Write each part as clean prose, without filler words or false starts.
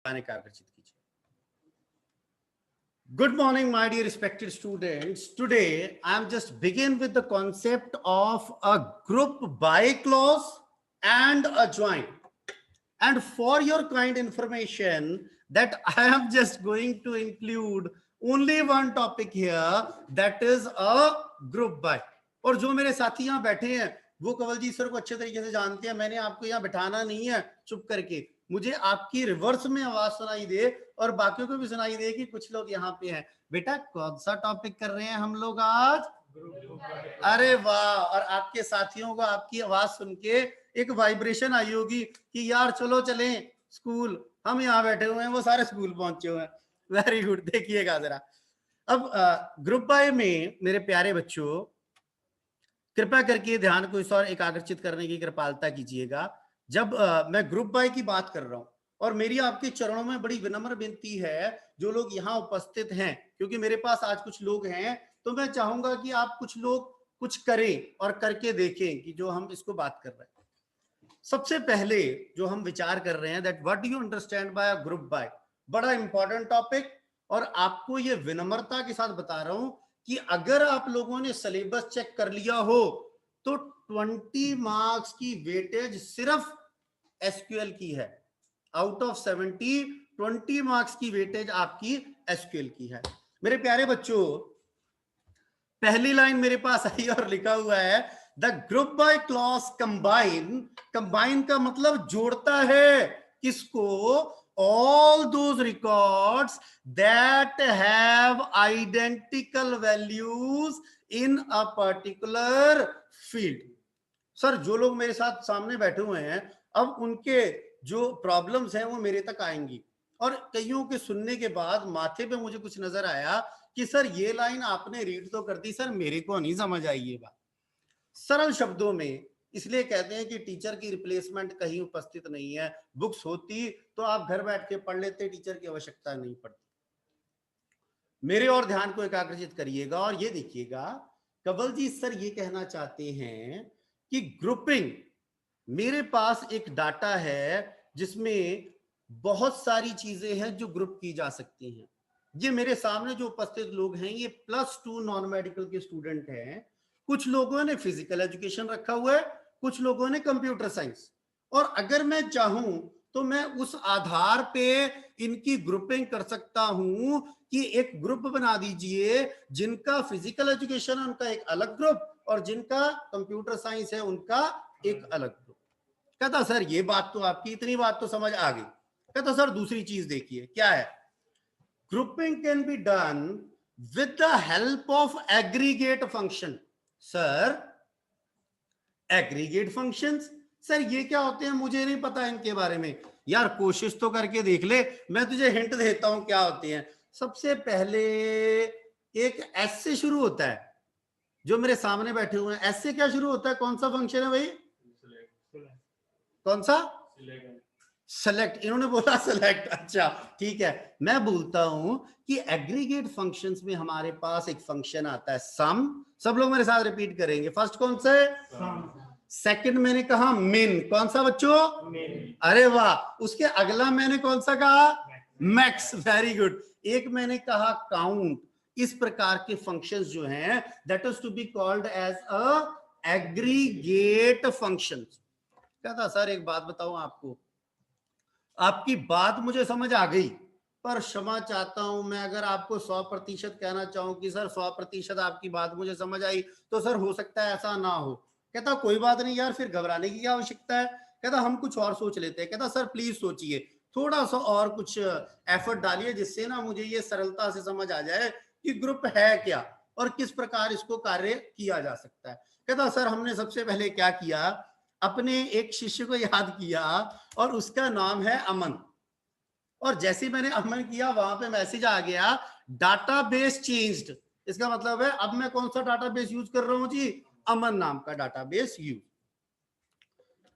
ध्यान एकाग्रचित कीजिए। Good morning, my dear respected students. Today, I am just begin with the concept of a group by clause and a join. And for your kind information, that I am just going to include only one topic here, that is a group by. और जो मेरे साथी यहाँ बैठे हैं वो Kanwaljeet sir को अच्छे तरीके से जानते हैं। मैंने आपको यहाँ बिठाना नहीं है चुप करके, मुझे आपकी रिवर्स में आवाज सुनाई दे और बाकियों को भी सुनाई दे कि कुछ लोग यहाँ पे हैं। बेटा कौन सा टॉपिक कर रहे हैं हम लोग आज? अरे वाह! और आपके साथियों को आपकी आवाज सुन के एक वाइब्रेशन आई होगी कि यार चलो चलें स्कूल, हम यहाँ बैठे हुए हैं वो सारे स्कूल पहुंचे हुए हैं। Very good. देखिएगा जरा अब ग्रुप बाय में मेरे प्यारे बच्चों, कृपया करके ध्यान को इस और एकाग्रचित करने की कृपालता कीजिएगा। जब मैं ग्रुप बाय की बात कर रहा हूं और मेरी आपके चरणों में बड़ी विनम्र विनती है जो लोग यहाँ उपस्थित हैं, क्योंकि मेरे पास आज कुछ लोग हैं, तो मैं चाहूंगा कि आप कुछ लोग कुछ करें और करके देखें कि जो हम इसको बात कर रहे हैं। सबसे पहले जो हम विचार कर रहे हैं, that what do you understand by a group bye, बड़ा इंपॉर्टेंट टॉपिक। और आपको ये विनम्रता के साथ बता रहा हूं कि अगर आप लोगों ने सिलेबस चेक कर लिया हो तो 20 मार्क्स की वेटेज सिर्फ एसक्यूएल की है। आउट ऑफ 70 20 मार्क्स की वेटेज आपकी एसक्यूएल की है। मेरे प्यारे बच्चों, पहली लाइन मेरे पास आई और लिखा हुआ है the group by clause combine. Combine का मतलब जोड़ता है किसको? all those records that have identical values in a particular field. Sir जो लोग मेरे साथ सामने बैठे हुए हैं, अब उनके जो प्रॉब्लम्स हैं वो मेरे तक आएंगी और कईयों के सुनने के बाद माथे पे मुझे कुछ नजर आया कि सर ये लाइन आपने रीड तो कर दी, सर मेरे को नहीं समझ आई ये बात। सरल शब्दों में इसलिए कहते हैं कि टीचर की रिप्लेसमेंट कहीं उपस्थित नहीं है। बुक्स होती तो आप घर बैठ के पढ़ लेते, टीचर की आवश्यकता नहीं पड़ती। मेरे और ध्यान को एकाग्रचित करिएगा और ये देखिएगा, कंवलजीत सर ये कहना चाहते हैं कि ग्रुपिंग, मेरे पास एक डाटा है जिसमें बहुत सारी चीजें हैं जो ग्रुप की जा सकती हैं। ये मेरे सामने जो उपस्थित लोग हैं ये +2 नॉन मेडिकल के स्टूडेंट हैं। कुछ लोगों ने फिजिकल एजुकेशन रखा हुआ है, कुछ लोगों ने कंप्यूटर साइंस। और अगर मैं चाहूं तो मैं उस आधार पे इनकी ग्रुपिंग कर सकता हूं कि एक ग्रुप बना दीजिए जिनका फिजिकल एजुकेशन है उनका एक अलग ग्रुप और जिनका कंप्यूटर साइंस है उनका एक अलग ग्रुप। कहता सर ये बात तो आपकी, इतनी बात तो समझ आ गई। कहता सर दूसरी चीज देखिए क्या है, grouping can be done with the help of aggregate function. Sir aggregate functions, sir ये क्या होते हैं? मुझे नहीं पता इनके बारे में। यार कोशिश तो करके देख ले, मैं तुझे हिंट देता हूं क्या होते हैं। सबसे पहले एक एस से शुरू होता है, जो मेरे सामने बैठे हुए हैं एस से क्या शुरू होता है? कौन सा फंक्शन है भाई? कौन सा? सेलेक्ट। इन्होंने बोला सेलेक्ट, अच्छा ठीक है। मैं बोलता हूं कि एग्रीगेट फंक्शंस में हमारे पास एक फंक्शन आता है सम। सब लोग मेरे साथ रिपीट करेंगे। फर्स्ट कौन सा है? सेकंड मैंने कहा मिन। कौन सा बच्चों? मिन। अरे वाह। उसके अगला मैंने कौन सा कहा? मैक्स। Very good. एक मैंने कहा काउंट। इस प्रकार के फंक्शंस जो हैं that is to be called as a aggregate functions. कहता सर एक बात बताऊं आपको, आपकी बात मुझे समझ आ गई पर क्षमा चाहता हूं मैं अगर आपको 100% कहना चाहूं कि सर 100% आपकी बात मुझे समझ आई तो सर हो सकता है ऐसा ना हो। कहता कोई बात नहीं यार, फिर घबराने की क्या आवश्यकता है। कहता हम कुछ और सोच लेते हैं। कहता सर प्लीज सोचिए, थोड़ा सा और कुछ एफर्ट डालिए जिससे ना मुझे ये सरलता से समझ आ जाए कि ग्रुप है क्या और किस प्रकार इसको कार्य किया जा सकता है। कहता सर हमने सबसे पहले क्या किया, अपने एक शिष्य को याद किया और उसका नाम है अमन। और जैसे ही मैंने अमन किया वहां पे मैसेज आ गया डाटाबेस चेंज्ड। इसका मतलब है अब मैं कौन सा डाटाबेस यूज कर रहा हूं जी? अमन नाम का डाटाबेस यूज।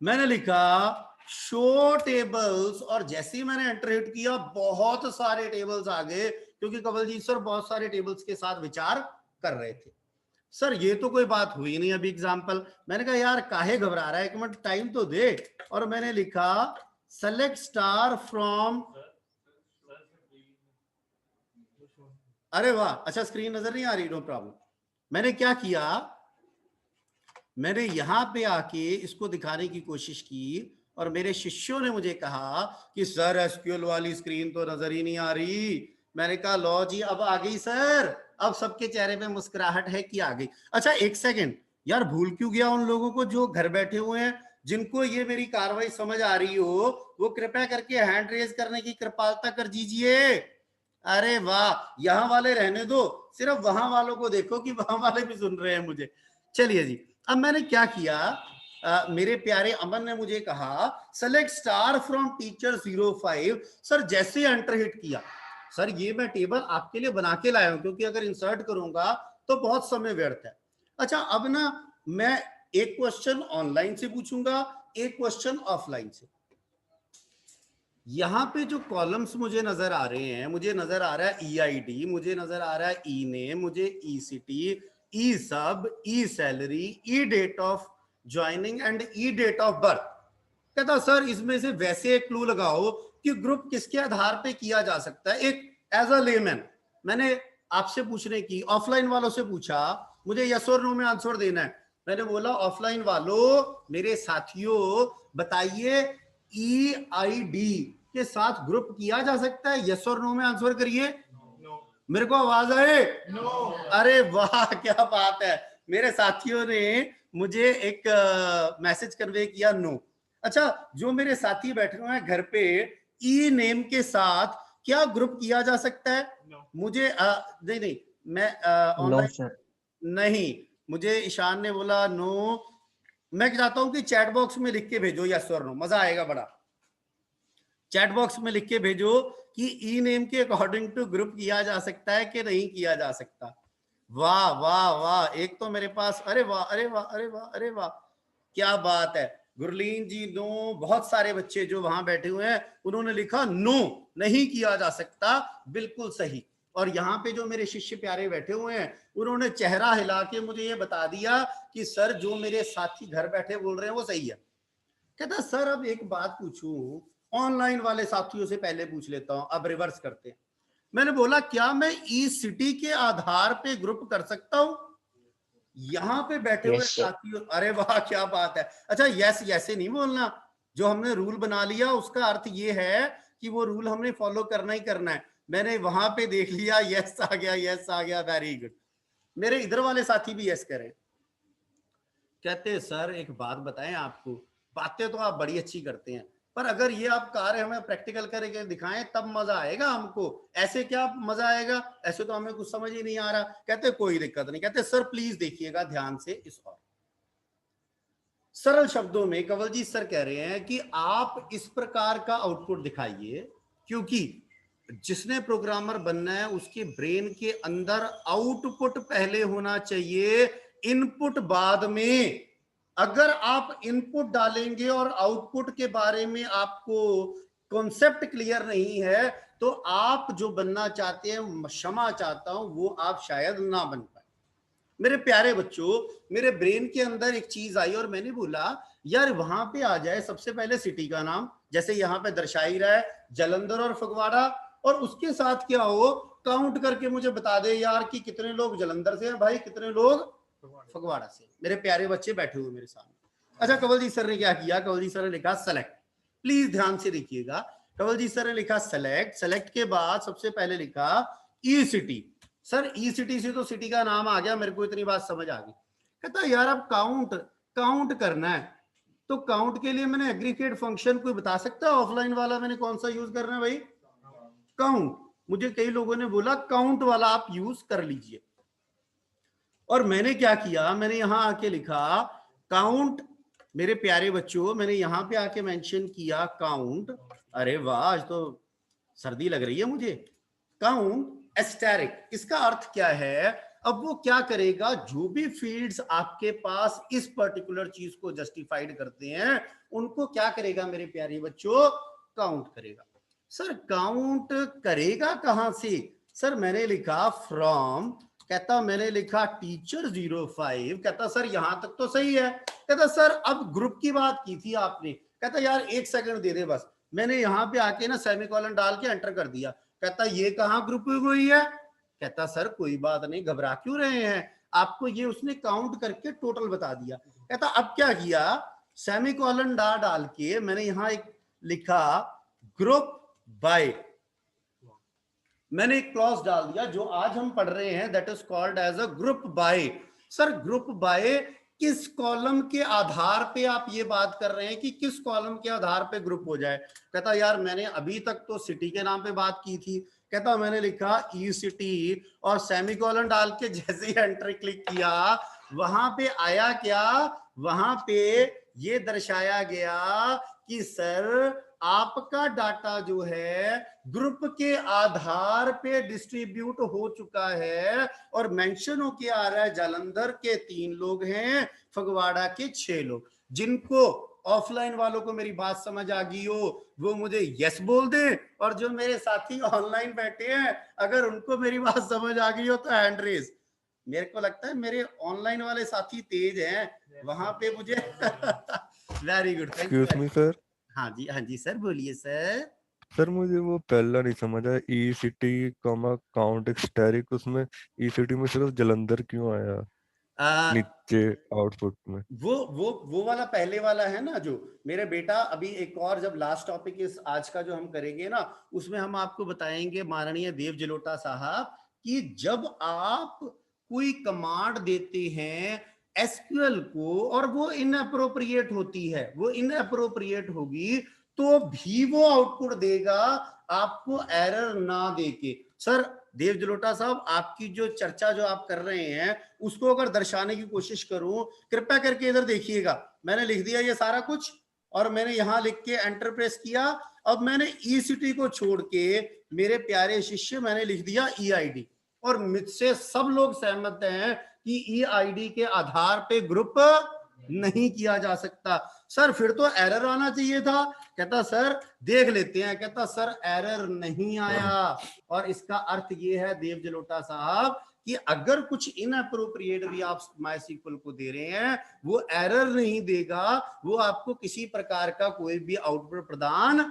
मैंने लिखा शो टेबल्स और जैसे ही मैंने एंटर हिट किया बहुत सारे टेबल्स आ गए क्योंकि कंवलजीत सर बहुत सारे टेबल्स के साथ विचार कर रहे थे। सर ये तो कोई बात हुई नहीं अभी एग्जाम्पल। मैंने कहा यार काहे घबरा रहा है, एक मिनट टाइम तो दे। और मैंने लिखा सेलेक्ट स्टार फ्रॉम। अरे वाह, अच्छा स्क्रीन नजर नहीं आ रही, नो प्रॉब्लम। मैंने क्या किया, मैंने यहां पे आके इसको दिखाने की कोशिश की और मेरे शिष्यों ने मुझे कहा कि सर एसक्यूएल वाली स्क्रीन तो नजर ही नहीं आ रही। मैंने कहा लो जी अब आ गई सर, अब सबके चेहरे पे मुस्कुराहट है कि आ गई। अच्छा एक सेकंड यार, भूल क्यों गया उन लोगों को जो घर बैठे हुए हैं, जिनको ये मेरी कार्रवाई समझ आ रही हो, वो कृपया करके हैंड रेज करने की कृपालता कर दीजिए। अरे वाह, यहां वाले रहने दो, सिर्फ वहां वालों को देखो कि वहां वाले भी सुन रहे हैं मुझे। चलिए जी, अब मैंने क्या किया, मेरे प्यारे अमन ने मुझे कहा select star from teacher 05। Sir जैसे एंटर हिट किया, सर ये मैं टेबल आपके लिए बना के लाया हूं क्योंकि अगर इंसर्ट करूंगा तो बहुत समय व्यर्थ है। अच्छा अब ना मैं एक क्वेश्चन ऑनलाइन से पूछूंगा, एक क्वेश्चन ऑफलाइन से। यहां पे जो कॉलम्स मुझे नजर आ रहे हैं, मुझे नजर आ रहा है EID, मुझे नजर आ रहा है ई नेम, मुझे ECT, ई सब, E salary, E date of joining and E date of birth. कहता सर इसमें से वैसे एक क्लू लगाओ कि ग्रुप किसके आधार पे किया जा सकता है। एक एज अ लेमैन मैंने आपसे पूछने की, ऑफलाइन वालों से पूछा, मुझे यस और नो में आंसर देना है। मैंने बोला ऑफलाइन वालों, मेरे साथियों बताइए EID के साथ ग्रुप किया जा सकता है, यस और नो में आंसर करिए। मेरे को आवाज आए? नो। अरे वाह क्या बात है, मेरे साथियों ने मुझे एक मैसेज कन्वे किया नो। अच्छा जो मेरे साथी बैठे हुए हैं घर पे, ई नेम के साथ क्या ग्रुप किया जा सकता है? मुझे नहीं नहीं, मैं नो ऑनलाइन सर। नहीं, मुझे ईशान ने बोला नो। मैं चाहता हूं कि चैट बॉक्स में लिख के भेजो यस और नो, मजा आएगा बड़ा। चैट बॉक्स में लिख के भेजो कि ई नेम के अकॉर्डिंग टू ग्रुप किया जा सकता है कि नहीं किया जा सकता। वाह वाह वाह, एक तो मेरे पास, अरे वाह अरे वाह अरे वाह अरे वाह, क्या बात है। गुरलीन जी नो, बहुत सारे बच्चे जो वहां बैठे हुए हैं उन्होंने लिखा नो, नहीं किया जा सकता, बिल्कुल सही। और यहाँ पे जो मेरे शिष्य प्यारे बैठे हुए हैं उन्होंने चेहरा हिला के मुझे ये बता दिया कि सर जो मेरे साथी घर बैठे बोल रहे हैं वो सही है। कहता सर अब एक बात पूछूं, ऑनलाइन वाले साथियों से पहले पूछ लेता हूं, अब रिवर्स करते हैं। मैंने बोला क्या मैं ई सिटी के आधार पे ग्रुप कर सकता हूं? यहां पे बैठे हुए यस सर। साथियों, अरे वाह क्या बात है। अच्छा यस ऐसे नहीं बोलना, जो हमने रूल बना लिया उसका अर्थ ये है कि वो रूल हमने फॉलो करना ही करना है। मैंने वहां पे देख लिया यस आ गया, यस आ गया, वेरी गुड। मेरे इधर वाले साथी भी यस करें। कहते सर एक बात बताएं आपको, बातें तो आप बड़ी अच्छी करते हैं पर अगर ये आप कार्य हमें प्रैक्टिकल करके दिखाएं तब मजा आएगा हमको, ऐसे क्या मजा आएगा, ऐसे तो हमें कुछ समझ ही नहीं आ रहा। कहते कोई दिक्कत नहीं, कहते सर प्लीज देखिएगा ध्यान से इस और सरल शब्दों में कंवलजीत सर कह रहे हैं कि आप इस प्रकार का आउटपुट दिखाइए, क्योंकि जिसने प्रोग्रामर बनना है उसके ब्रेन के अंदर आउटपुट पहले होना चाहिए, इनपुट बाद में। अगर आप इनपुट डालेंगे और आउटपुट के बारे में आपको कॉन्सेप्ट क्लियर नहीं है तो आप जो बनना चाहते हैं, क्षमा चाहता हूं, वो आप शायद ना बन पाए। मेरे प्यारे बच्चों, मेरे ब्रेन के अंदर एक चीज आई और मैंने बोला यार वहां पे आ जाए सबसे पहले सिटी का नाम, जैसे यहां पे दर्शा ही रहा है जलंधर और फगवाड़ा, और उसके साथ क्या हो काउंट करके मुझे बता दे यार कि कितने लोग जलंधर से हैं भाई, कितने लोग फगवाड़ा से। मेरे प्यारे बच्चे बैठे हुए मेरे सामने। अच्छा कंवलजीत सर ने क्या किया, कंवलजीत सर ने लिखा सेलेक्ट, प्लीज ध्यान से देखिएगा। कंवलजीत सर ने लिखा सेलेक्ट, सेलेक्ट के बाद सबसे पहले लिखा ई सिटी। सर ई सिटी से तो सिटी का नाम आ गया, मेरे को इतनी बात समझ आ गई। कहता यार अब काउंट काउंट करना है, तो काउंट के लिए मैंने एग्रीगेट फंक्शन कोई बता सकता है ऑफलाइन वाला मैंने कौन सा यूज करना है भाई? काउंट। मुझे कई लोगों ने बोला काउंट वाला आप यूज कर लीजिए, और मैंने क्या किया, मैंने यहां आके लिखा काउंट। मेरे प्यारे बच्चों मैंने यहां पे आके मेंशन किया काउंट। अरे वाह आज तो सर्दी लग रही है मुझे। काउंट एस्टेरिक, इसका अर्थ क्या है? अब वो क्या करेगा, जो भी फील्ड्स आपके पास इस पर्टिकुलर चीज को जस्टिफाइड करते हैं उनको क्या करेगा मेरे प्यारे बच्चों? काउंट करेगा। सर काउंट करेगा कहां से? सर मैंने लिखा फ्रॉम, कहता मैंने लिखा टीचर 05। कहता सर यहां तक तो सही है। कहता सर अब ग्रुप की बात की थी आपने। कहता यार एक सेकंड दे दे बस, मैंने यहां पे आके ना सेमीकोलन डाल के एंटर कर दिया। कहता ये कहां ग्रुप हुई है? कहता सर कोई बात नहीं, घबरा क्यों रहे हैं, आपको ये उसने काउंट करके टोटल बता दिया। कहता अब क्या किया, सेमीकोलन डाल के मैंने यहां एक लिखा ग्रुप बाय, मैंने एक क्लॉज डाल दिया जो आज हम पढ़ रहे हैं, that is called as a group by. Sir group by किस कॉलम के आधार पे आप ये बात कर रहे हैं कि किस कॉलम के आधार पे ग्रुप हो जाए। कहता यार मैंने अभी तक तो सिटी के नाम पे बात की थी। कहता मैंने लिखा ई सिटी और सेमीकोलन डाल के जैसे ही एंटर क्लिक किया वहां पे आया क्या, वहां पे ये दर्शाया गया कि सर आपका डाटा जो है ग्रुप के आधार पे डिस्ट्रीब्यूट हो चुका है और मेंशन होके आ रहा है जालंधर के 3 लोग हैं, फगवाड़ा के 6 लोग। जिनको ऑफलाइन वालों को मेरी बात समझ आ गई हो वो मुझे यस बोल दे, और जो मेरे साथी ऑनलाइन बैठे हैं अगर उनको मेरी बात समझ आ गई हो तो हैंड रेज। मेरे को लगता है मेरे ऑनलाइन वाले साथी तेज हैं वहां पे मुझे very good, thank excuse me sir. हाँ जी सर, बोलिए सर। सर मुझे वो पहला नहीं समझ आया, ई सिटी कॉमा काउंट एक्सटेरिक, उसमें ई सिटी में सिर्फ जलंधर क्यों आया आ, नीचे आउटपुट में? वो वाला पहले वाला है ना, जो मेरे बेटा अभी एक और जब लास्ट टॉपिक इस आज का जो हम करेंगे ना उसमें हम आपको बताएंगे माननीय देव जलोटा साहब कि जब आप कोई कमांड देते हैं एसक्यूएल को और वो इनअप्रोप्रिएट होती है, वो इनअप्रोप्रिएट होगी तो भी वो आउटपुट देगा आपको एरर ना देके। सर देव जलोटा साहब आपकी जो चर्चा जो आप कर रहे हैं उसको अगर दर्शाने की कोशिश करूं, कृपया करके इधर देखिएगा, मैंने लिख दिया ये सारा कुछ और मैंने यहां लिख के एंटर प्रेस किया। अब मैंने ई सिटी को छोड़ के मेरे प्यारे शिष्य मैंने लिख दिया ई आईडी, और मुझसे सब लोग सहमत हैं कि ई आईडी के आधार पे ग्रुप नहीं किया जा सकता। सर फिर तो एरर आना चाहिए था। कहता सर देख लेते हैं। कहता सर एरर नहीं आया, और इसका अर्थ ये है देव जलोटा साहब कि अगर कुछ इनअप्रोप्रिएट भी आप माइस्क्ल को दे रहे हैं वो एरर नहीं देगा, वो आपको किसी प्रकार का कोई भी आउटपुट प्रदान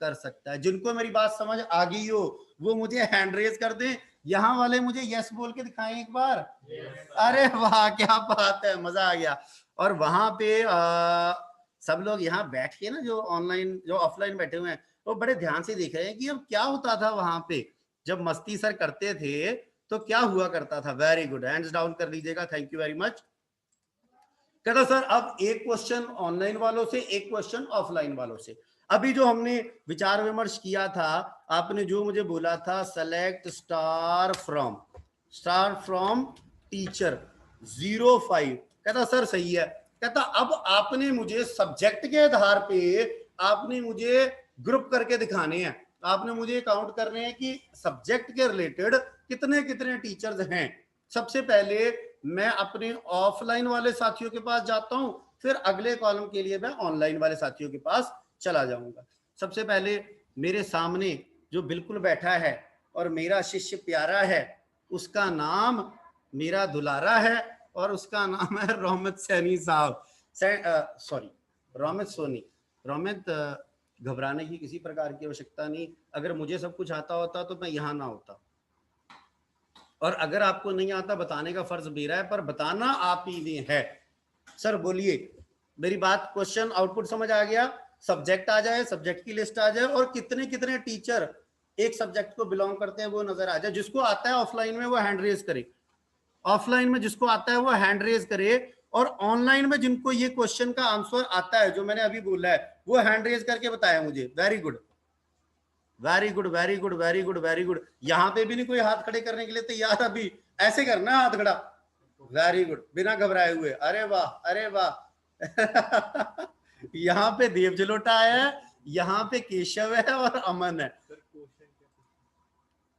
कर सकता है। जिनको मेरी बात समझ आ गई हो वो मुझे हैंड रेज कर दें। यहाँ वाले मुझे यस बोल के दिखाएं एक बार। अरे वाह क्या बात है, मजा आ गया। और वहां पे सब लोग यहाँ बैठ के ना जो ऑनलाइन जो ऑफलाइन बैठे हुए हैं वो बड़े ध्यान से देख रहे हैं कि अब क्या होता था वहां पे जब मस्ती सर करते थे तो क्या हुआ करता था। वेरी गुड, हैंड्स डाउन कर लीजिएगा, थैंक यू वेरी मच। कहता सर अब एक क्वेश्चन ऑनलाइन वालों से, एक क्वेश्चन ऑफलाइन वालों से। अभी जो हमने विचार विमर्श किया था आपने जो मुझे बोला था सेलेक्ट स्टार फ्रॉम टीचर 05, कहता सर सही है। कहता अब आपने मुझे सब्जेक्ट के आधार पे आपने मुझे ग्रुप करके दिखाने हैं, आपने मुझे काउंट करने हैं कि सब्जेक्ट के रिलेटेड कितने कितने टीचर्स हैं। सबसे पहले मैं अपने ऑफलाइन वाले साथियों के पास जाता हूं, फिर अगले कॉलम के लिए मैं ऑनलाइन वाले साथियों के पास चला जाऊंगा। सबसे पहले मेरे सामने जो बिल्कुल बैठा है और मेरा शिष्य प्यारा है, उसका नाम मेरा दुलारा है और उसका नाम है रोमित सैनी साहब। सॉरी रोमित सोनी। रोमित घबराने की किसी प्रकार की आवश्यकता नहीं, अगर मुझे सब कुछ आता होता तो मैं यहां ना होता, और अगर आपको नहीं आता बताने का फर्ज मेरा है, पर बताना आप ही ने है। सर बोलिए मेरी बात, क्वेश्चन आउटपुट समझ आ गया? सब्जेक्ट आ जाए, सब्जेक्ट की लिस्ट आ जाए और कितने कितने टीचर एक सब्जेक्ट को बिलोंग करते हैं वो नजर आ जाए। जिसको आता है ऑफलाइन में वो हैंड रेज करे, ऑफलाइन में जिसको आता है वो हैंड रेज करे, और ऑनलाइन में जिनको ये क्वेश्चन का आंसर आता है जो मैंने अभी बोला है वो हैंड रेज करके बताया मुझे। Very good very good very good very good very good. यहां पे भी नहीं कोई हाथ खड़े करने के लिए तैयार, अभी ऐसे करना है हाथ खड़ा। वेरी गुड, बिना घबराए हुए। अरे वाह अरे वाह यहाँ पे देव जलोटा है, यहाँ पे केशव है और अमन है।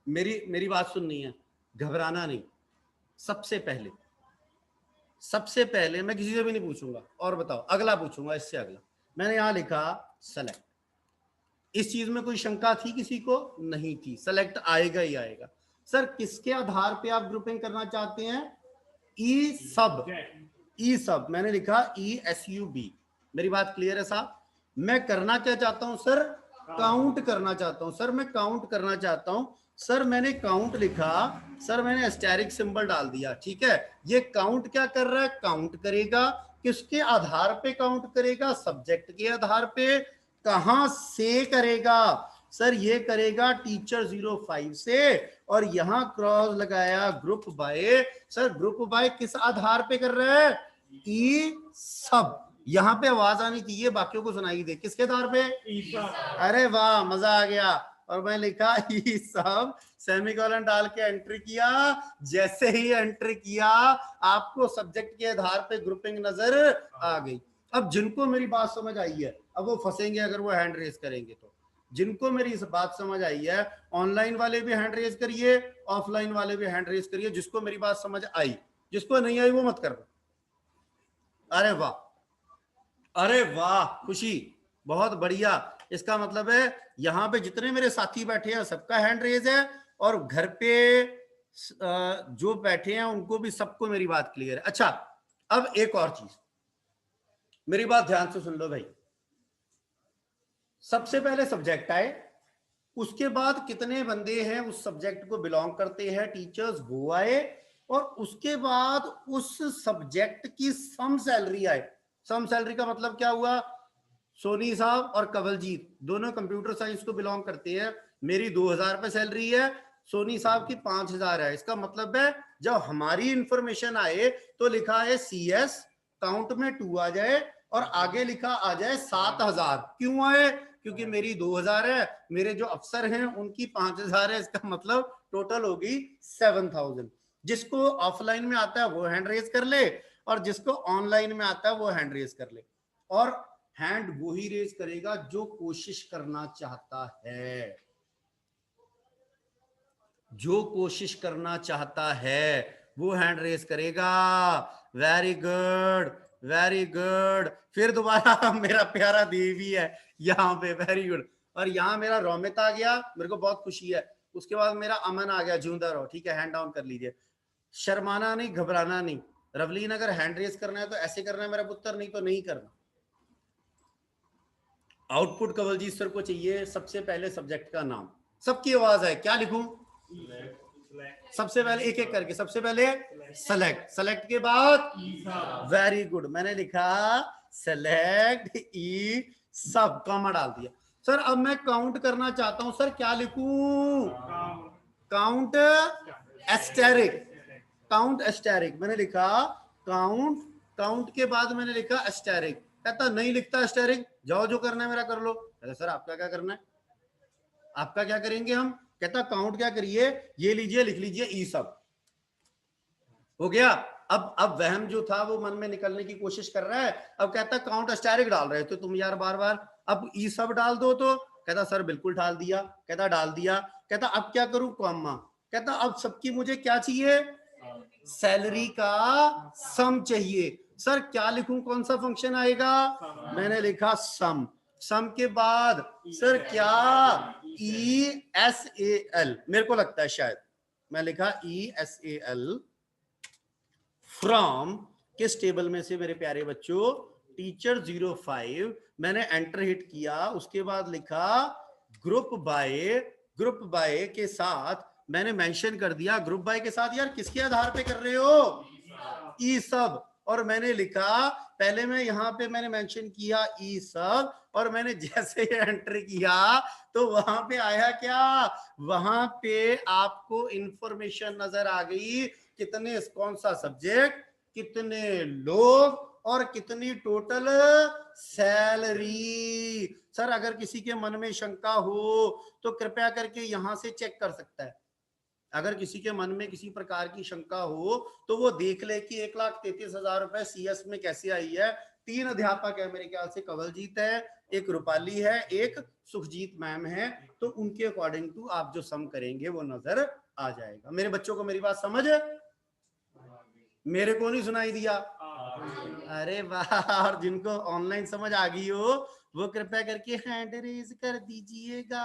मेरी बात सुननी है, घबराना नहीं। सबसे पहले मैं किसी से भी नहीं पूछूंगा, और बताओ अगला पूछूंगा, इससे अगला मैंने यहां लिखा सेलेक्ट। इस चीज में कोई शंका थी किसी को? नहीं थी, सेलेक्ट आएगा ही आएगा। सर किसके आधार पे आप ग्रुपिंग करना चाहते हैं? ई सब मैंने लिखा ESUB। मेरी बात क्लियर है साहब? मैं करना क्या चाहता हूं सर, काउंट करना चाहता हूं सर, मैं काउंट करना चाहता हूं सर। मैंने काउंट लिखा सर, मैंने एस्टेरिक सिंबल डाल दिया, ठीक है। ये काउंट क्या कर रहा है? काउंट करेगा। किसके आधार पे काउंट करेगा? सब्जेक्ट के आधार पे। कहां से करेगा सर? ये करेगा टीचर 05 से, और यहां क्रॉस लगाया group by. Sir group by किस आधार पे कर रहा है? ई सब। यहां पे आवाज आनी चाहिए, बाकियों को सुनाई दे। किसके आधार पे? अरे वाह, मजा आ गया। और मैं लिखा ई सब, सेमीकोलन डाल के एंट्री किया। जैसे ही एंट्री किया, आपको सब्जेक्ट के आधार पे ग्रुपिंग नजर आ गई। अब जिनको मेरी बात समझ आई है, अब वो फंसेंगे अगर वो हैंड रेज करेंगे तो। जिनको मेरी इस बात समझ आई है, ऑनलाइन वाले भी हैंड रेज करिए, ऑफलाइन वाले भी हैंड रेज करिए। जिसको मेरी बात समझ आई, जिसको नहीं आई वो मत करना। अरे वाह, अरे वाह, खुशी, बहुत बढ़िया। इसका मतलब है यहां पे जितने मेरे साथी बैठे हैं सबका हैंड रेज है, और घर पे जो बैठे हैं उनको भी, सबको मेरी बात क्लियर है। अच्छा, अब एक और चीज, मेरी बात ध्यान से सुन लो भाई। सबसे पहले सब्जेक्ट आए, उसके बाद कितने बंदे हैं उस सब्जेक्ट को बिलोंग करते हैं, टीचर्स, वो आए, और उसके बाद उस सब्जेक्ट की सम सैलरी आए। सम सैलरी का मतलब क्या हुआ? सोनी साहब और कवलजीत दोनों कंप्यूटर साइंस को बिलोंग करते हैं। मेरी 2000 रुपए सैलरी है, सोनी साहब की 5000 है। इसका मतलब है जब हमारी इंफॉर्मेशन आए तो लिखा है CS, काउंट में 2 आ जाए, और आगे लिखा आ जाए 7000। क्यों आए? क्योंकि मेरी 2000 है, मेरे जो अफसर हैं उनकी 5000 है। इसका मतलब टोटल होगी 7000। जिसको ऑफलाइन में आता है वो हैंड रेज कर ले, और जिसको ऑनलाइन में आता है वो हैंड रेज कर ले। और हैंड वो ही रेज करेगा जो कोशिश करना चाहता है। जो कोशिश करना चाहता है वो हैंड रेज करेगा। Very good, very good. फिर दोबारा मेरा प्यारा देवी है यहाँ पे, वेरी गुड। और यहाँ मेरा रोमित आ गया, मेरे को बहुत खुशी है। उसके बाद मेरा अमन आ गया, जिंदा रहो, ठीक है। हैंड डाउन कर लीजिए, शर्माना नहीं, घबराना नहीं। रवलीन, अगर हैंड रेज करना है तो ऐसे करना है मेरा पुत्र, नहीं तो नहीं करना। आउटपुट कवलजीत सर को चाहिए सबसे पहले सब्जेक्ट का नाम। सबकी आवाज है, क्या लिखूं? सबसे पहले एक एक करके, सबसे पहले सेलेक्ट, सेलेक्ट के बाद वेरी गुड, मैंने लिखा सेलेक्ट ई सब, कॉमा डाल दिया। सर अब मैं काउंट करना चाहता हूं, सर क्या लिखूं? Count asterisk, count asterisk. मैंने लिखा काउंट, काउंट के बाद मैंने लिखा एस्टेरिक। कहता नहीं लिखता एस्टेरिक, जाओ जो करना है मेरा कर लो। कहता सर आपका क्या करना है? आपका क्या करेंगे हम? कहता काउंट क्या करिए, ये लीजिए, लिख लीजिए ई सब। हो गया। अब वहम जो था वो मन में निकलने की कोशिश कर रहा है। अब कहता काउंट एस्टेरिक डाल रहे थे तुम यार बार बार, अब ई सब डाल दो। तो कहता सर बिल्कुल डाल दिया। कहता डाल दिया। कहता अब क्या करूं? कॉमा। कहता अब सबकी मुझे क्या चाहिए? सैलरी का सम चाहिए। सर क्या लिखूं, कौन सा फंक्शन आएगा? मैंने लिखा सम। सम के बाद सर क्या? ESAL, मेरे को लगता है शायद मैं लिखा ESAL फ्रॉम, किस टेबल में से मेरे प्यारे बच्चों? टीचर 05। मैंने एंटर हिट किया, उसके बाद लिखा ग्रुप बाय। ग्रुप बाय के साथ मैंने मेंशन कर दिया, ग्रुप बाय के साथ यार किसके आधार पे कर रहे हो? ई सब। और मैंने लिखा, पहले मैं यहां पे मैंने मेंशन किया ई सब, और मैंने जैसे ही एंटर किया तो वहां पे आया क्या? वहां पे आपको इंफॉर्मेशन नजर आ गई, कितने, कौन सा सब्जेक्ट, कितने लोग, और कितनी टोटल सैलरी। सर अगर किसी के मन में शंका हो तो कृपया करके यहां से चेक कर सकता है। अगर किसी के मन में किसी प्रकार की शंका हो तो वो देख ले कि 1,33,000 रुपए CS में कैसे आई है। 3 अध्यापक है मेरे ख्याल से, कवलजीत है, एक रूपाली है, एक सुखजीत मैम है। तो उनके अकॉर्डिंग टू आप जो सम करेंगे वो नजर आ जाएगा। मेरे बच्चों को मेरी बात समझ है? मेरे को नहीं सुनाई दिया? अरे वाह। और जिनको ऑनलाइन समझ आ गई हो वो कृपया करके हैंड रेज कर दीजिएगा।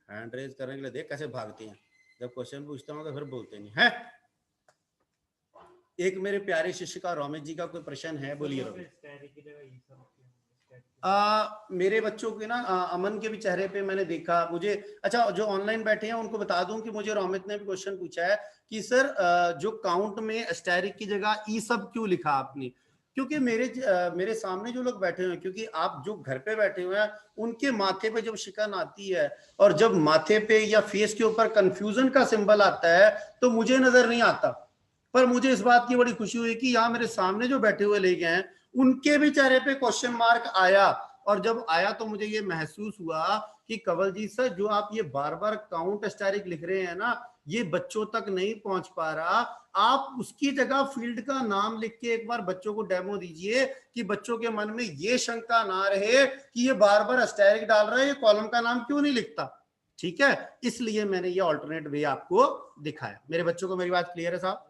हैंड रेज करने के लिए देख कैसे भागते हैं, जब क्वेश्चन पूछता हूँ तो फिर बोलते नहीं है। एक मेरे प्यारे शिष्य का, रोमित जी का कोई प्रश्न है? बोलिए रोमित। मेरे बच्चों के ना अमन के भी चेहरे पे मैंने देखा, मुझे अच्छा जो ऑनलाइन बैठे हैं उनको बता दूं कि मुझे रोमित ने भी क्वेश्चन पूछा है कि सर जो काउंट में एस्टेरिक की जगह ई सब क्यों लिखा आपने, क्योंकि मेरे सामने जो लोग बैठे हुए हैं, क्योंकि आप जो घर पे बैठे हुए हैं उनके माथे पे जब शिकन आती है और जब माथे पे या फेस के ऊपर कंफ्यूजन का सिंबल आता है तो मुझे नजर नहीं आता, पर मुझे इस बात की बड़ी खुशी हुई कि यहाँ मेरे सामने जो बैठे हुए ले गए हैं उनके भी चेहरे पे क्वेश्चन मार्क आया, और जब आया तो मुझे ये महसूस हुआ कि कंवलजीत सर जो आप ये बार बार काउंट एस्टेरिक लिख रहे हैं ना, ये बच्चों तक नहीं पहुंच पा रहा, आप उसकी जगह फील्ड का नाम लिख के एक बार बच्चों को डेमो दीजिए कि बच्चों के मन में ये शंका ना रहे कि ये बार बार एस्टेरिक डाल रहा है, ये कॉलम का नाम क्यों नहीं लिखता। ठीक है, इसलिए मैंने ये ऑल्टरनेट वे आपको दिखाया। मेरे बच्चों को मेरी बात क्लियर है साहब?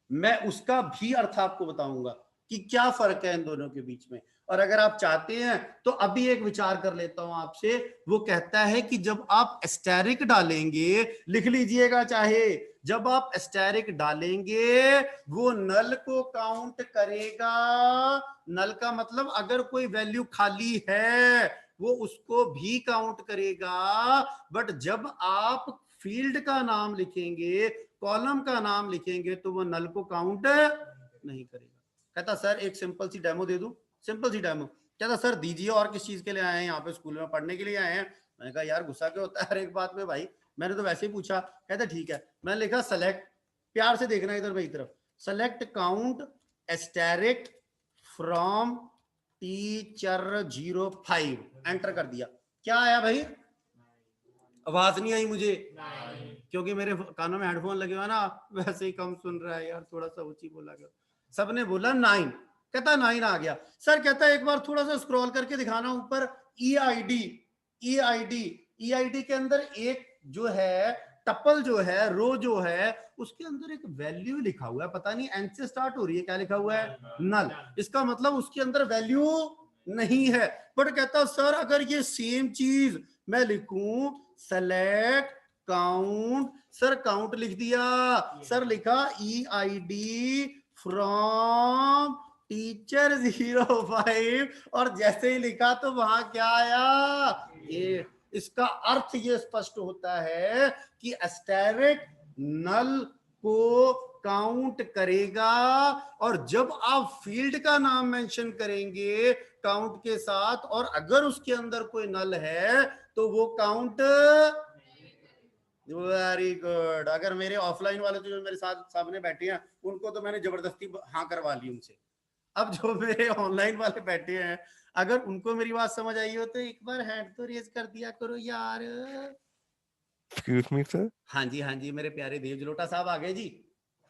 मैं उसका भी अर्थ आपको बताऊंगा कि क्या फर्क है इन दोनों के बीच में, और अगर आप चाहते हैं तो अभी एक विचार कर लेता हूं आपसे। वो कहता है कि जब आप एस्टेरिक डालेंगे, लिख लीजिएगा चाहे, जब आप एस्टेरिक डालेंगे वो नल को काउंट करेगा। नल का मतलब अगर कोई वैल्यू खाली है वो उसको भी काउंट करेगा, बट जब आप फील्ड का नाम लिखेंगे, कॉलम का नाम लिखेंगे तो वो नल को काउंट नहीं करेगा। कहता सर एक सिंपल सी डेमो दे दूं, सिंपल सी डेमो। कहता सर दीजिए, और किस चीज के लिए आए हैं यहाँ पे, स्कूल में पढ़ने के लिए आए हैं। मैंने कहा यार गुस्सा क्यों होता है हर एक बात में भाई, मैंने तो वैसे ही पूछा। कहता ठीक है, मैंने लिखा सेलेक्ट, प्यार से देखना इधर मेरी तरफ, select count asterisk from teacher 05, enter कर दिया। क्या आया भाई? आवाज नहीं आई मुझे, क्योंकि मेरे कानों में हेडफोन लगे हुए ना, वैसे ही कम सुन रहा है यार, थोड़ा सा ऊंची बोला गया। सबने बोला 9, कहता 9 आ गया। सर कहता एक बार थोड़ा सा स्क्रॉल करके दिखाना ऊपर, EID, EID, EID के अंदर एक जो है टपल जो है, रो जो है, उसके अंदर एक वैल्यू लिखा हुआ है, पता नहीं एन से स्टार्ट हो रही है, क्या लिखा हुआ है? नल। इसका मतलब उसके अंदर वैल्यू नहीं है। बट कहता सर अगर ये सेम चीज मैं लिखूं सेलेक्ट काउंट, सर काउंट लिख दिया, सर लिखा EID फ्रॉम टीचर 05, और जैसे ही लिखा तो वहां क्या आया? ये। इसका अर्थ ये स्पष्ट होता है कि एस्टेरिक नल को काउंट करेगा, और जब आप फील्ड का नाम मेंशन करेंगे काउंट के साथ, और अगर उसके अंदर कोई नल है तो वो काउंट। Very good. अगर मेरे ऑफलाइन वाले तो जो मेरे साथ सामने बैठे हैं उनको तो मैंने जबरदस्ती हाँ करवा ली उनसे। अब जो मेरे ऑनलाइन वाले बैठे हैं, अगर उनको मेरी बात समझ आई हो तो एक बार हैंड तो रेज कर दिया करो यार। Excuse me sir. हाँ जी हाँ जी, मेरे प्यारे देव जलोटा साहब आ गए जी,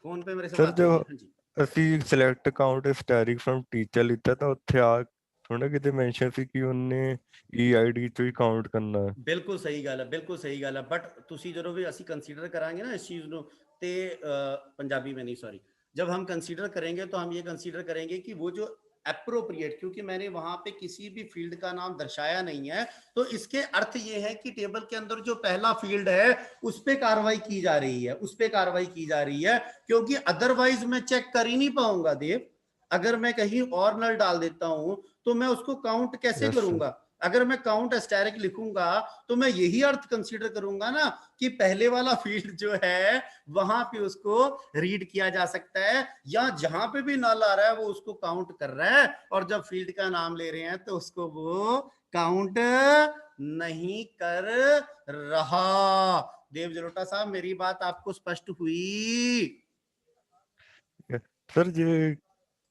फोन पे मेरे से ਸਰ बात हो ਜੋ रही है। हाँ जी ਅਸੀਂ select count asterisk from teacher ਲਿੱਤਾ ਤਾਂ ਉੱਥੇ ਆ ਥੋੜਾ ਕਿਤੇ ਮੈਂਸ਼ਨ ਸੀ ਕਿ ਉਹਨੇ EID ਚੋਂ ਹੀ ਕਾਊਂਟ ਕਰਨਾ ਹੈ। ਬਿਲਕੁਲ ਸਹੀ ਗੱਲ ਹੈ, ਬਿਲਕੁਲ ਸਹੀ ਗੱਲ ਹੈ। ਬਟ ਤੁਸੀਂ ਜਦੋਂ ਵੀ ਅਸੀਂ ਕੰਸੀਡਰ ਕਰਾਂਗੇ ਨਾ इस चीज ਨੂੰ, ਤੇ पंजाबी में नहीं सॉरी, जब हम कंसीडर करेंगे तो हम ये कंसीडर करेंगे कि वो जो अप्रोप्रिएट, क्योंकि मैंने वहां पे किसी भी फील्ड का नाम दर्शाया नहीं है, तो इसके अर्थ ये है कि टेबल के अंदर जो पहला फील्ड है उस पे कार्रवाई की जा रही है, उस पे कार्रवाई की जा रही है, क्योंकि अदरवाइज मैं चेक कर ही नहीं पाऊंगा देव। अगर मैं कहीं और नल डाल देता हूं तो मैं उसको काउंट कैसे यस सर। करूंगा? अगर मैं काउंट एस्टेरिक लिखूंगा तो मैं यही अर्थ कंसीडर करूंगा ना कि पहले वाला फील्ड जो है वहां पे उसको रीड किया जा सकता है, या जहां पे भी नल आ रहा है वो उसको काउंट कर रहा है, और जब फील्ड का नाम ले रहे हैं तो उसको वो काउंट नहीं कर रहा। देव जलोटा साहब मेरी बात आपको स्पष्ट हुई? सर ये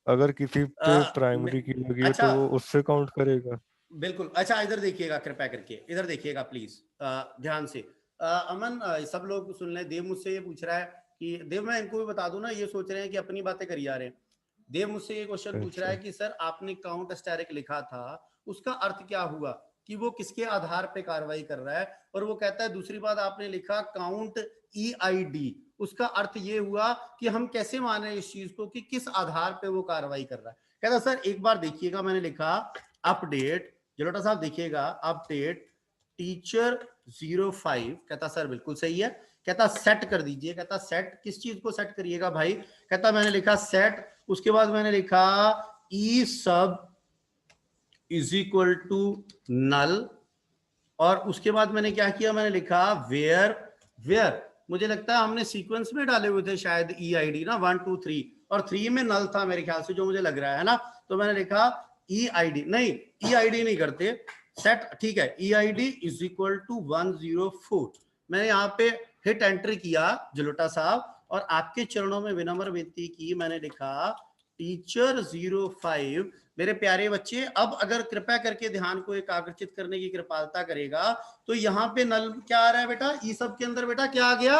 अगर किसी पे मैं, प्राइमरी की लगी हो अच्छा तो वो उससे काउंट करेगा? बिल्कुल। अच्छा इधर देखिएगा कृपया करके, इधर देखिएगा प्लीज ध्यान से। अमन सब लोग सुन लें। देव मुझसे ये पूछ रहा है कि देव, मैं इनको भी बता दूं ना, ये सोच रहे हैं कि अपनी बातें करी जा रहे हैं। देव मुझसे ये क्वेश्चन पूछ रहा है अच्छा कि सर आपने काउंट एस्टेरिक लिखा था, उसका अर्थ क्या हुआ, कि वो किसके आधार पे कार्रवाई कर रहा है? और वो कहता है दूसरी बात आपने लिखा काउंट EID, उसका अर्थ ये हुआ कि हम कैसे माने इस चीज को कि किस आधार पे वो कार्रवाई कर रहा है। कहता सर एक बार देखिएगा, मैंने लिखा अपडेट, जलोटा साहब देखिएगा, अपडेट टीचर 05। कहता सर बिल्कुल सही है। कहता सेट कर दीजिए। कहता सेट किस चीज को सेट करिएगा भाई? कहता मैंने लिखा सेट, उसके बाद मैंने लिखा ई सब इज इक्वल टू नल, और उसके बाद मैंने क्या किया, मैंने लिखा वेयर, वेयर मुझे लगता है हमने सीक्वेंस में डाले हुए थे शायद ई आई डी ना, 1 2 3, और 3 में नल था मेरे ख्याल से, जो मुझे लग रहा है ना। तो मैंने लिखा ई आई डी, नहीं ई आई डी नहीं करते, सेट, ठीक है, E I D is equal to 104। मैंने यहाँ पे हिट एंटर किया जलोटा साहब, और आपके चरणों में विनम्र विनती की, मैंने लिखा टीचर 05। मेरे प्यारे बच्चे, अब अगर कृपया करके ध्यान को एकाग्रचित करने की कृपालता करेगा, तो यहाँ पे नल क्या आ रहा है बेटा, ई सब के अंदर बेटा क्या आ गया,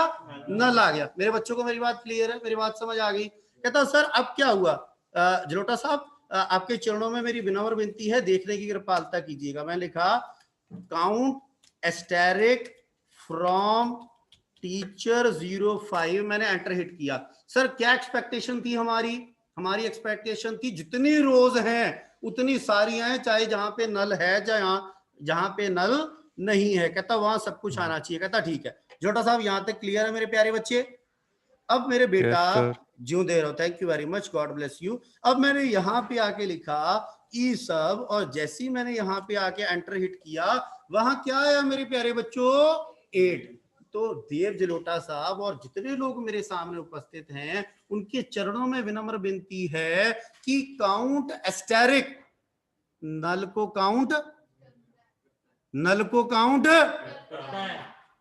नल आ गया। मेरे बच्चों को मेरी बात क्लियर है, मेरी बात समझ आ गई? कहता सर अब क्या हुआ? जलोटा साहब आपके चरणों में मेरी विनम्र विनती है, देखने की कृपालता कीजिएगा। मैं लिखा काउंट एस्टेरिक फ्रॉम टीचर 05, मैंने एंटर हिट किया। सर क्या एक्सपेक्टेशन थी हमारी? हमारी एक्सपेक्टेशन थी जितनी रोज हैं उतनी सारी हैं, चाहे जहां पे नल है चाहे जहां पे नल नहीं है। कहता वहां सब कुछ आना चाहिए। कहता ठीक है। जोटा साहब यहां तक क्लियर है मेरे प्यारे बच्चे? अब मेरे बेटा ज्यों दे रहा हूं, thank you very much, God bless you. अब मैंने यहाँ पे आके लिखा ई सब, और जैसे ही मैंने यहाँ पे आके एंटर हिट किया, वहां क्या आया मेरे प्यारे बच्चों? 8। तो देव जलोटा साहब और जितने लोग मेरे सामने उपस्थित हैं, उनके चरणों में विनम्र विनती है कि काउंट एस्टेरिक, नल को काउंट, नल को काउंट,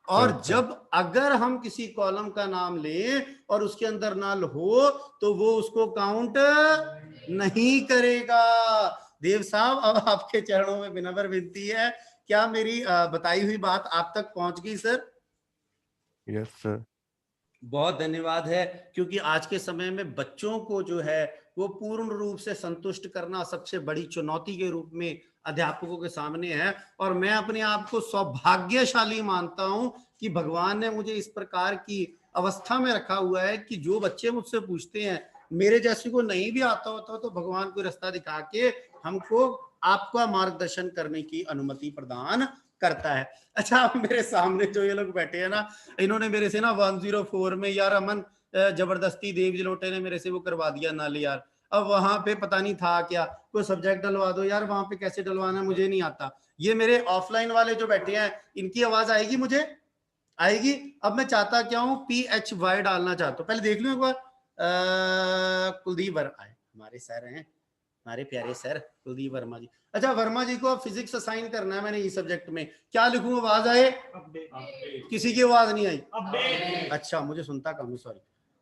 और जब अगर हम किसी कॉलम का नाम लें और उसके अंदर नल हो तो वो उसको काउंट नहीं करेगा। देव साहब अब आपके चरणों में विनम्र विनती है, क्या मेरी बताई हुई बात आप तक पहुंच गई सर? Yes sir. बहुत धन्यवाद है, क्योंकि आज के समय में बच्चों को जो है वो पूर्ण रूप से संतुष्ट करना सबसे बड़ी चुनौती के रूप में अध्यापकों के सामने है। और मैं अपने आप को सौभाग्यशाली मानता हूं कि भगवान ने मुझे इस प्रकार की अवस्था में रखा हुआ है कि जो बच्चे मुझसे पूछते हैं, मेरे जैसे को नहीं भी आता होता तो भगवान को रास्ता दिखा के हमको आपका मार्गदर्शन करने की अनुमति प्रदान करता है। अच्छा, अब मेरे सामने जो ये लोग बैठे हैं ना, इन्होंने मेरे से ना 104 में यार अमन जबरदस्ती देव जलोटे ने मेरे से वो करवा दिया नल यार। अब वहां पे पता नहीं था क्या, कोई सब्जेक्ट डलवा दो यार, वहां पे कैसे डलवाना मुझे नहीं आता। ये मेरे ऑफलाइन वाले जो बैठे हैं, इनकी आवाज आएगी मुझे? आएगी। अब मैं चाहता क्या हूँ, PHY डालना चाहता हूँ, पहले देख लूं एक बार। कुलदीप वर्मा हमारे सर हैं, हमारे प्यारे सर कुलदीप वर्मा जी। अच्छा, वर्मा जी को फिजिक्स असाइन करना है मैंने इस सब्जेक्ट में, क्या लिखूं? आवाज आए? किसी की आवाज नहीं आई? अच्छा, मुझे सुनता कम है, सॉरी।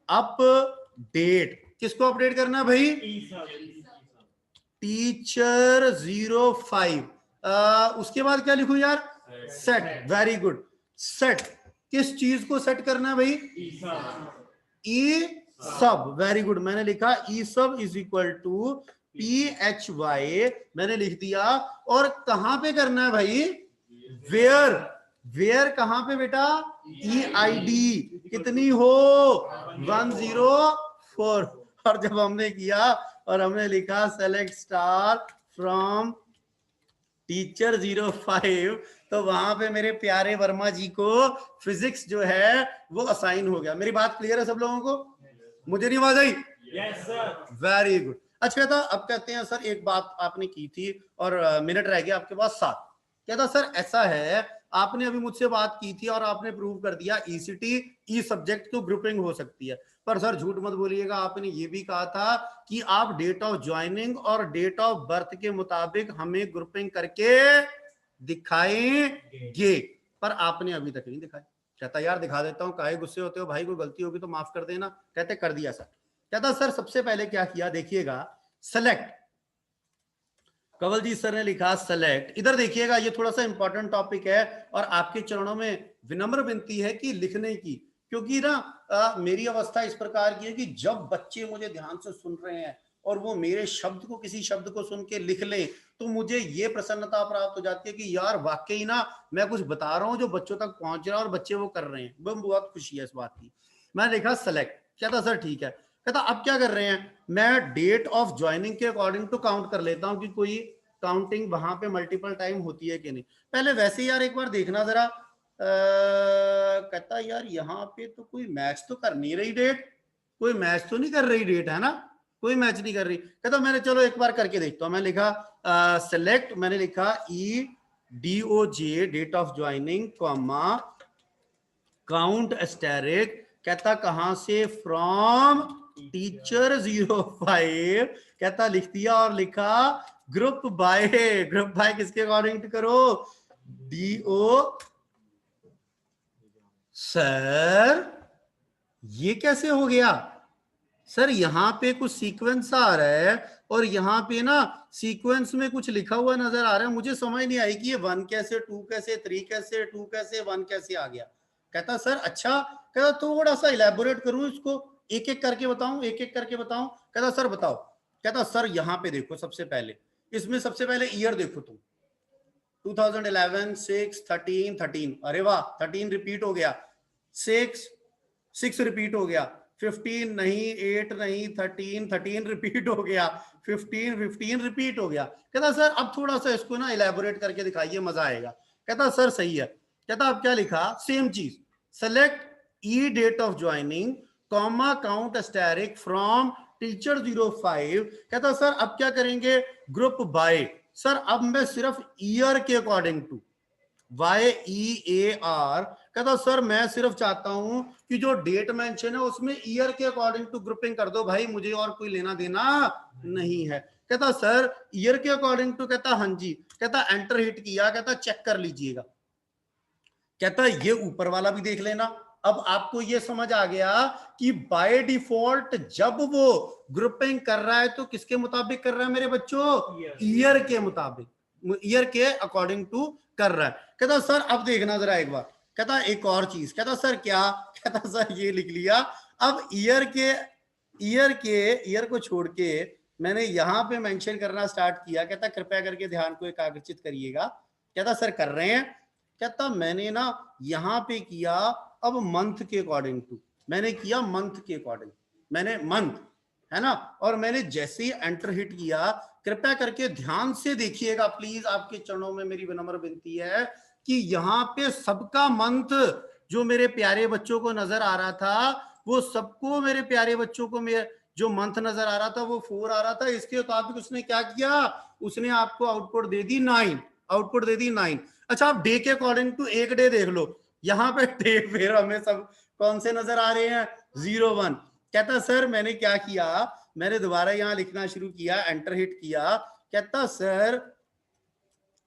अपडेट, किसको अपडेट करना है भाई? टीचर 05। उसके बाद क्या लिखूं यार? Set, very good. सेट, किस चीज को सेट करना है भाई? ई सब, वेरी गुड। मैंने लिखा ई सब इज इक्वल टू PHY, मैंने लिख दिया। और कहां पे करना है भाई? वेयर, वेयर कहां पे बेटा? EID कितनी हो? 104। और जब हमने किया और हमने लिखा सेलेक्ट स्टार फ्रॉम टीचर 05, तो वहां पे मेरे प्यारे वर्मा जी को फिजिक्स जो है वो असाइन हो गया। मेरी बात क्लियर है सब लोगों को? मुझे नहीं आवाज आई? Yes sir, very good. अच्छा था, अब कहते हैं सर एक बात आपने की थी और मिनट रह गया आपके पास 7। कहता सर ऐसा है, आपने अभी मुझसे बात की थी और आपने प्रूव कर दिया ECT ई सब्जेक्ट तो ग्रुपिंग हो सकती है, पर सर झूठ मत बोलिएगा, आपने ये भी कहा था कि आप डेट ऑफ ज्वाइनिंग और डेट ऑफ बर्थ के मुताबिक हमें ग्रुपिंग करके दिखाएंगे, पर आपने अभी तक नहीं दिखाई। कहता यार दिखा देता हूँ, काहे गुस्से होते हो भाई, कोई गलती होगी तो माफ कर देना। कहते कर दिया सर। कहता सर सबसे पहले क्या किया देखिएगा, सेलेक्ट, कंवल जी सर ने लिखा सेलेक्ट। इधर देखिएगा, ये थोड़ा सा इंपॉर्टेंट टॉपिक है और आपके चरणों में विनम्र विनती है कि लिखने की, क्योंकि ना मेरी अवस्था इस प्रकार की है कि जब बच्चे मुझे ध्यान से सुन रहे हैं और वो मेरे शब्द को, किसी शब्द को सुन के लिख लें, तो मुझे ये प्रसन्नता प्राप्त हो जाती है कि यार वाकई ना मैं कुछ बता रहा हूँ जो बच्चों तक पहुंच रहा है और बच्चे वो कर रहे हैं। बहुत खुशी है इस बात की। मैं देखा सेलेक्ट, क्या था सर ठीक है। कहता अब क्या कर रहे हैं, मैं डेट ऑफ ज्वाइनिंग के अकॉर्डिंग टू काउंट कर लेता हूँ कि कोई काउंटिंग वहां पे मल्टीपल टाइम होती है कि नहीं। पहले वैसे यार एक बार देखना जरा। कहता यार यहाँ पे तो कोई मैच तो कर नहीं रही डेट, कोई मैच तो नहीं कर रही डेट है ना, कोई मैच नहीं कर रही। कहता मैंने चलो एक बार करके देखता हूं। मैं लिखा सेलेक्ट, मैंने लिखा EDOJ date of joining comma count asterisk, कहता कहां से, फ्रॉम टीचर 05, कहता लिख दिया और लिखा ग्रुप बाय, ग्रुप बाय किसके अकॉर्डिंग करो, DO। सर ये कैसे हो गया सर, यहां पे कुछ सीक्वेंस आ रहा है और यहां पे ना सीक्वेंस में कुछ लिखा हुआ नजर आ रहा है, मुझे समझ नहीं आई कि ये 1 कैसे, 2 कैसे, 3 कैसे, 2 कैसे, 1 कैसे आ गया। कहता सर अच्छा, कहता थोड़ा सा इलेबोरेट करूं इसको, एक एक करके बताऊं, एक एक करके बताऊं। कहता सर बताओ। कहता सर यहाँ पे देखो, सबसे पहले इसमें सबसे पहले ईयर देखो तुम, 2011, 6, 13, 13, अरे वाह 13 रिपीट हो गया, 6 रिपीट हो गया, 15 नहीं, 8 नहीं, 13 13 रिपीट हो गया, 15 रिपीट हो गया। कहता सर अब थोड़ा सा इसको ना इलेबोरेट करके दिखाइए, मजा आएगा। कहता सर सही है। कहता अब क्या लिखा, सेम चीज, select E date of joining comma count asterisk from teacher 05। कहता सर अब क्या करेंगे, ग्रुप बाय। सर अब मैं सिर्फ ईयर के अकॉर्डिंग टू, YEAR, कहता सर मैं सिर्फ चाहता हूं कि जो डेट मेंशन है उसमें ईयर के अकॉर्डिंग टू ग्रुपिंग कर दो भाई, मुझे और कोई लेना देना नहीं है। कहता सर ईयर के अकॉर्डिंग टू, कहता हाँ जी। कहता एंटर हिट किया, कहता चेक कर लीजिएगा। कहता ये ऊपर वाला भी देख लेना। अब आपको ये समझ आ गया कि बाय डिफॉल्ट जब वो ग्रुपिंग कर रहा है तो किसके मुताबिक कर रहा है मेरे बच्चों, ईयर के मुताबिक, ईयर के अकॉर्डिंग टू कर रहा है। कहता सर अब देखना जरा एक बार। कहता एक और चीज। कहता सर क्या। कहता सर ये लिख लिया। अब ईयर को छोड़ के मैंने यहां पे मेंशन करना स्टार्ट किया। कहता कृपया करके ध्यान को एकाग्रचित करिएगा। कहता सर कर रहे हैं। कहता मैंने ना यहां पे किया, अब मंथ के अकॉर्डिंग टू, मैंने किया मंथ के अकॉर्डिंग, मैंने मंथ है ना, और मैंने जैसे ही एंटर हिट किया, कृपया करके ध्यान से देखिएगा प्लीज, आपके चरणों में मेरी विनम्र विनती है कि यहाँ पे सबका मंथ जो मेरे प्यारे बच्चों को नजर आ रहा था, वो सबको मेरे प्यारे बच्चों को मेरे जो मंथ नजर आ रहा था वो 4 आ रहा था। इसके मुताबिक उसने क्या किया, उसने आपको आउटपुट दे दी 9, आउटपुट दे दी 9। अच्छा आप डे के अकॉर्डिंग टू एक डे देख लो, यहाँ पे डे फिर हमें सब कौन से नजर आ रहे हैं, 01। कहता सर मैंने क्या किया, मैंने दोबारा यहाँ लिखना शुरू किया, एंटर हिट किया। कहता सर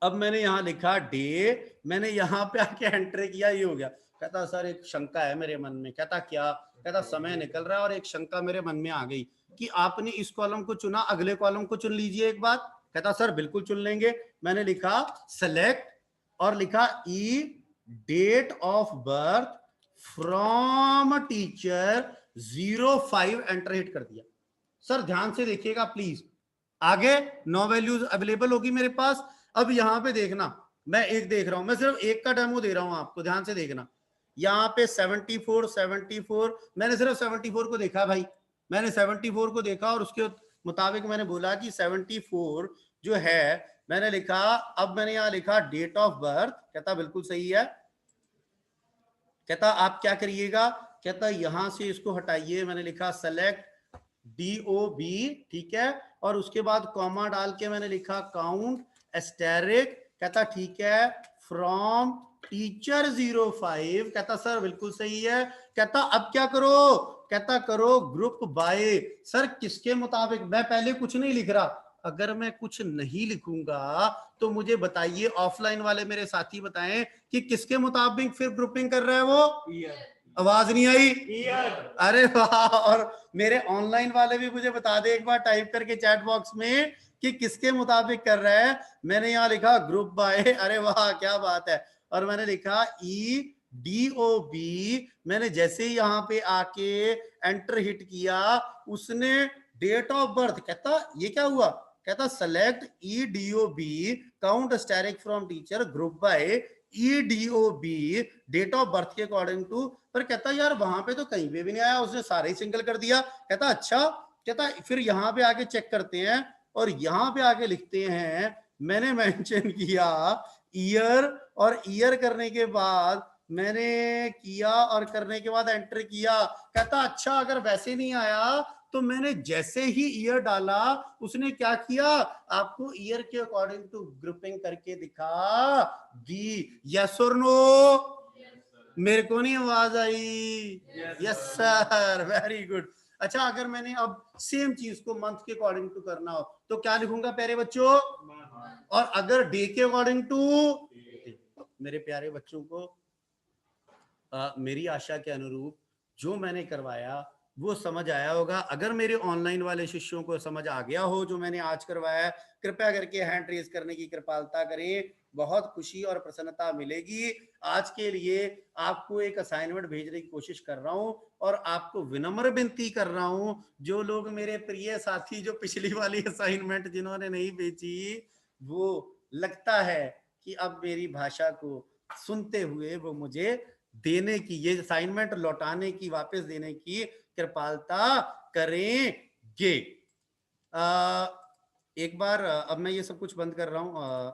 अब मैंने यहाँ लिखा डे, मैंने यहाँ पे आके एंटर किया, ये हो गया। कहता सर एक शंका है मेरे मन में। कहता क्या। कहता समय निकल रहा है और एक शंका मेरे मन में आ गई कि आपने इस कॉलम को चुना, अगले कॉलम को चुन लीजिए एक बार। कहता सर बिल्कुल चुन लेंगे। मैंने लिखा सेलेक्ट और लिखा E date of birth from teacher 05, enter hit कर दिया। सर ध्यान से देखिएगा प्लीज, आगे 9 वैल्यूज अवेलेबल होगी मेरे पास। अब यहां पे देखना, मैं एक देख रहा हूं, मैं सिर्फ एक का डेमो दे रहा हूं आपको, ध्यान से देखना। यहाँ पे 74, मैंने सिर्फ 74 को देखा भाई, मैंने 74 को देखा और उसके मुताबिक मैंने बोला कि 74 जो है, मैंने लिखा, अब मैंने यहाँ लिखा डेट ऑफ बर्थ। कहता बिल्कुल सही है। कहता आप क्या करिएगा। कहता यहां से इसको हटाइए, मैंने लिखा सेलेक्ट DOB, ठीक है, और उसके बाद कॉमा डाल के मैंने लिखा काउंट एस्टेरिक। कहता ठीक है, फ्रॉम टीचर 05। कहता सर बिल्कुल सही है। कहता अब क्या करो। कहता करो ग्रुप बाय। सर किसके मुताबिक, मैं पहले कुछ नहीं लिख रहा, अगर मैं कुछ नहीं लिखूंगा तो मुझे बताइए, ऑफलाइन वाले मेरे साथी बताएं कि किसके मुताबिक फिर ग्रुपिंग कर रहा है वो। आवाज नहीं आई। अरे वाह, और मेरे ऑनलाइन वाले भी मुझे बता दे एक बार टाइप करके चैट बॉक्स में कि किसके मुताबिक कर रहा है। मैंने यहाँ लिखा ग्रुप बाय, अरे वाह क्या बात है, और मैंने लिखा EDOB। मैंने जैसे ही यहाँ पे आके एंटर हिट किया, उसने डेट ऑफ बर्थ, कहता ये क्या हुआ। कहता select EDOB count asterisk from teacher group by EDOB date of birth के अकॉर्डिंग टू। पर कहता यार वहां पे तो कहीं पे भी नहीं आया, उसने सारे ही सिंगल कर दिया। कहता अच्छा। कहता फिर यहाँ पे आके चेक करते हैं और यहाँ पे आके लिखते हैं, मैंने मेंशन किया ईयर, और ईयर करने के बाद मैंने किया और करने के बाद एंटर किया। कहता अच्छा अगर वैसे नहीं आया तो मैंने जैसे ही ईयर डाला, उसने क्या किया, आपको ईयर के अकॉर्डिंग टू ग्रुपिंग करके दिखा दी। यस और नो? मेरे को नहीं आवाज आई? Yes sir, very good. अच्छा, अगर मैंने अब सेम चीज को मंथ के अकॉर्डिंग टू करना हो तो क्या लिखूंगा प्यारे बच्चों? और अगर डे के अकॉर्डिंग टू, मेरे प्यारे बच्चों को मेरी आशा के अनुरूप जो मैंने करवाया वो समझ आया होगा। अगर मेरे ऑनलाइन वाले शिष्यों को समझ आ गया हो जो मैंने आज करवाया, कृपया करके हैंड रेज करने की कृपालता करें, बहुत खुशी और प्रसन्नता मिलेगी। आज के लिए आपको एक असाइनमेंट भेजने की कोशिश कर रहा हूं और आपको विनम्र विनती कर रहा हूं, जो लोग मेरे प्रिय साथी जो पिछली वाली असाइनमेंट जिन्होंने नहीं भेजी, वो लगता है कि अब मेरी भाषा को सुनते हुए वो मुझे देने की, ये असाइनमेंट लौटाने की, वापस देने की कृपालता करेंगे। एक बार अब मैं ये सब कुछ बंद कर रहा हूं।